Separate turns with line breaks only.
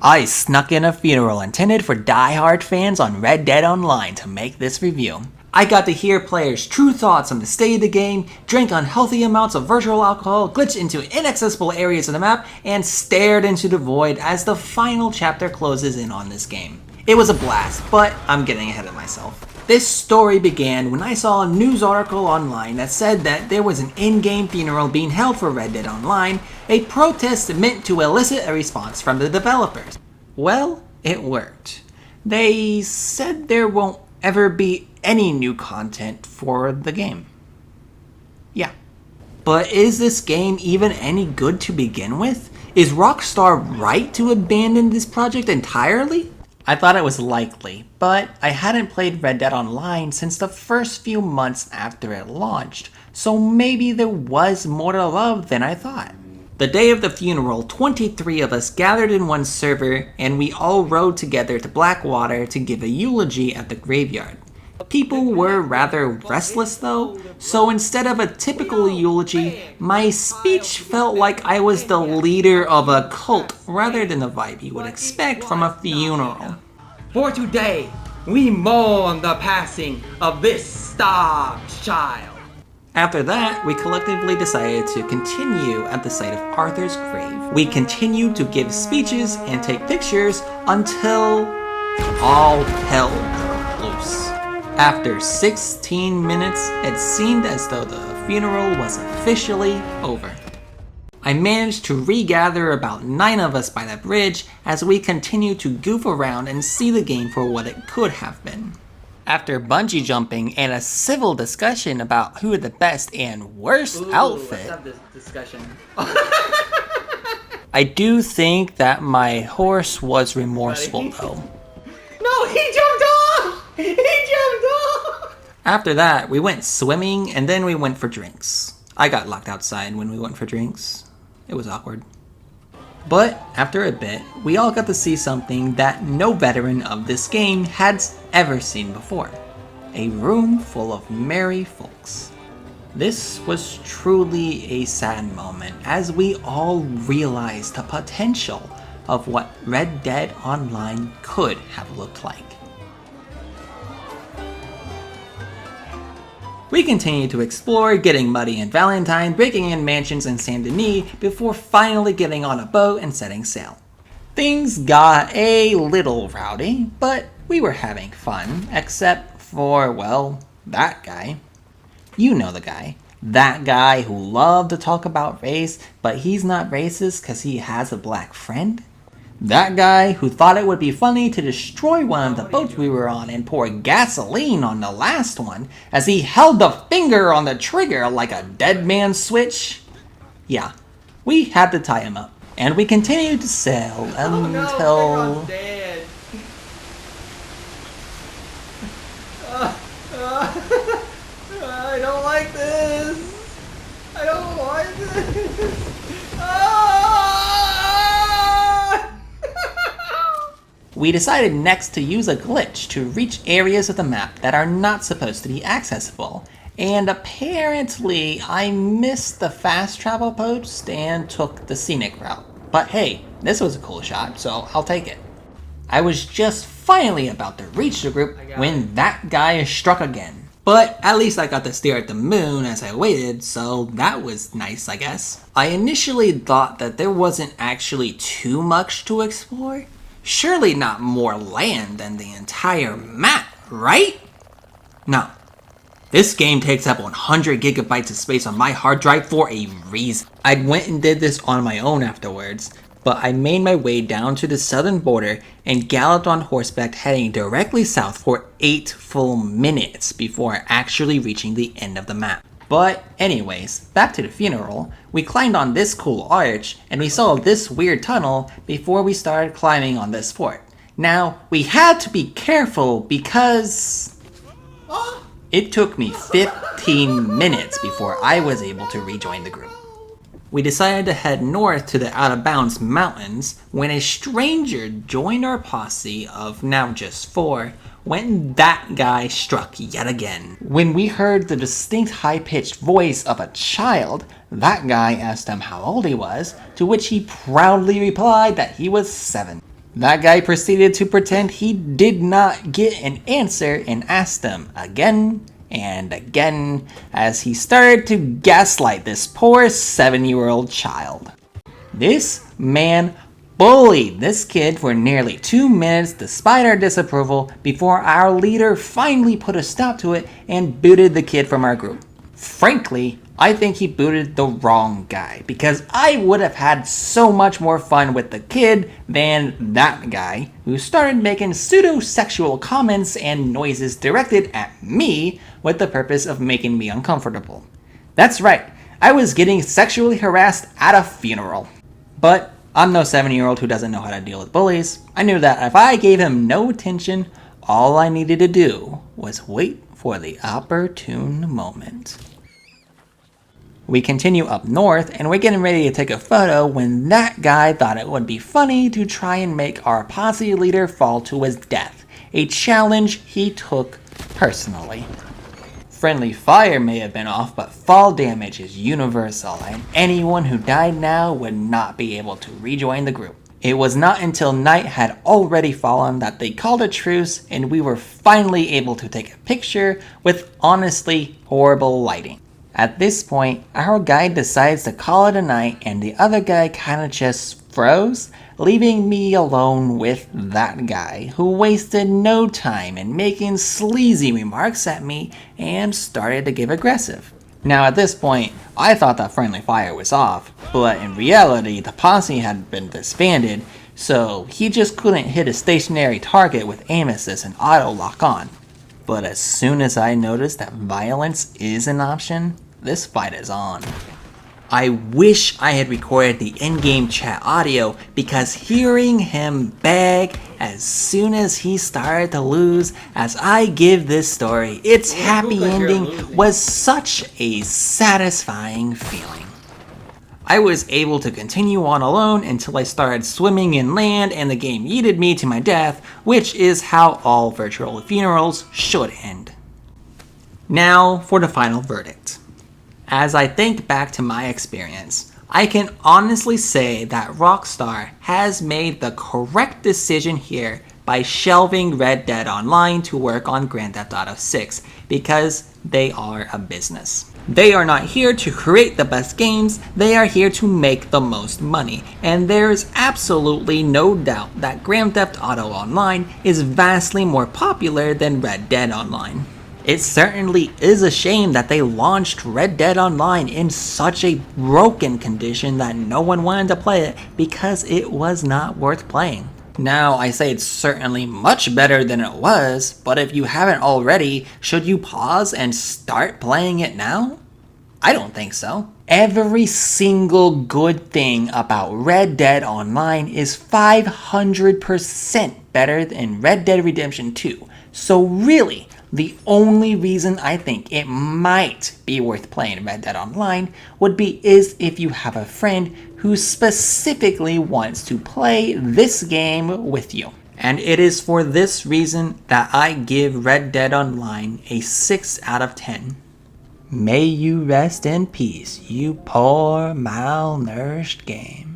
I snuck in a funeral intended for die-hard fans on Red Dead Online to make this review. I got to hear players' true thoughts on the state of the game, drank unhealthy amounts of virtual alcohol, glitched into inaccessible areas of the map, and stared into the void as the final chapter closes in on this game. It was a blast, but I'm getting ahead of myself. This story began when I saw a news article online that said that there was an in-game funeral being held for Red Dead Online, a protest meant to elicit a response from the developers. Well, it worked. They said there won't ever be any new content for the game. Yeah. But is this game even any good to begin with? Is Rockstar right to abandon this project entirely? I thought it was likely, but I hadn't played Red Dead Online since the first few months after it launched, so maybe there was more to love than I thought. The day of the funeral, 23 of us gathered in one server, and we all rode together to Blackwater to give a eulogy at the graveyard. People were rather restless though, so instead of a typical eulogy, my speech felt like I was the leader of a cult rather than the vibe you would expect from a funeral.
For today, we mourn the passing of this starved child.
After that, we collectively decided to continue at the site of Arthur's grave. We continued to give speeches and take pictures until all hell broke loose. After 16 minutes, it seemed as though the funeral was officially over. I managed to regather about 9 of us by the bridge as we continued to goof around and see the game for what it could have been. After bungee jumping and a civil discussion about who had the best and worst outfit,
let's have this discussion.
I do think that my horse was remorseful though.
No, he jumped off! He jumped off!
After that, we went swimming and then we went for drinks. I got locked outside when we went for drinks. It was awkward. But after a bit, we all got to see something that no veteran of this game had ever seen before. A room full of merry folks. This was truly a sad moment as we all realized the potential of what Red Dead Online could have looked like. We continued to explore, getting muddy in Valentine, breaking in mansions in Saint Denis, before finally getting on a boat and setting sail. Things got a little rowdy, but we were having fun, except for, well, that guy. You know the guy. That guy who loved to talk about race, but he's not racist because he has a black friend. That guy who thought it would be funny to destroy one of the boats we were on and pour gasoline on the last one as he held the finger on the trigger like a dead man's switch. Yeah, we had to tie him up. And we continued to sail until...
I don't like this. I don't like this.
We decided next to use a glitch to reach areas of the map that are not supposed to be accessible. And apparently I missed the fast travel post and took the scenic route. But hey, this was a cool shot, so I'll take it. I was just finally about to reach the group when that guy struck again. But at least I got to stare at the moon as I waited, so that was nice, I guess. I initially thought that there wasn't actually too much to explore. Surely not more land than the entire map, right? No. This game takes up 100 gigabytes of space on my hard drive for a reason. I went and did this on my own afterwards, but I made my way down to the southern border and galloped on horseback heading directly south for 8 full minutes before actually reaching the end of the map. But anyways, back to the funeral, we climbed on this cool arch and we saw this weird tunnel before we started climbing on this fort. Now, we had to be careful because it took me 15 minutes before I was able to rejoin the group. We decided to head north to the Out of Bounds Mountains when a stranger joined our posse of now just 4 when that guy struck yet again. When we heard the distinct high-pitched voice of a child, that guy asked him how old he was, to which he proudly replied that he was 7. That guy proceeded to pretend he did not get an answer and asked them again and again as he started to gaslight this poor 7-year-old child. This man bullied this kid for nearly 2 minutes despite our disapproval before our leader finally put a stop to it and booted the kid from our group. Frankly, I think he booted the wrong guy because I would have had so much more fun with the kid than that guy who started making pseudo-sexual comments and noises directed at me with the purpose of making me uncomfortable. That's right, I was getting sexually harassed at a funeral. But I'm no 7-year-old who doesn't know how to deal with bullies. I knew that if I gave him no attention, all I needed to do was wait for the opportune moment. We continue up north, and we're getting ready to take a photo when that guy thought it would be funny to try and make our posse leader fall to his death, a challenge he took personally. Friendly fire may have been off, but fall damage is universal, and anyone who died now would not be able to rejoin the group. It was not until night had already fallen that they called a truce, and we were finally able to take a picture with honestly horrible lighting. At this point, our guy decides to call it a night, and the other guy kinda just froze, leaving me alone with that guy, who wasted no time in making sleazy remarks at me and started to get aggressive. Now at this point, I thought that friendly fire was off, but in reality the posse had been disbanded, so he just couldn't hit a stationary target with aim assist and auto lock on. But as soon as I noticed that violence is an option, this fight is on. I wish I had recorded the in-game chat audio because hearing him beg as soon as he started to lose as I give this story its happy ending was such a satisfying feeling. I was able to continue on alone until I started swimming inland and the game yeeted me to my death, which is how all virtual funerals should end. Now for the final verdict. As I think back to my experience, I can honestly say that Rockstar has made the correct decision here by shelving Red Dead Online to work on Grand Theft Auto 6 because they are a business. They are not here to create the best games, they are here to make the most money, and there's absolutely no doubt that Grand Theft Auto Online is vastly more popular than Red Dead Online. It certainly is a shame that they launched Red Dead Online in such a broken condition that no one wanted to play it because it was not worth playing. Now, I say it's certainly much better than it was, but if you haven't already, should you pause and start playing it now? I don't think so. Every single good thing about Red Dead Online is 500% better than Red Dead Redemption 2. So really, the only reason I think it might be worth playing Red Dead Online would be if you have a friend who specifically wants to play this game with you. And it is for this reason that I give Red Dead Online a 6 out of 10. May you rest in peace, you poor malnourished game.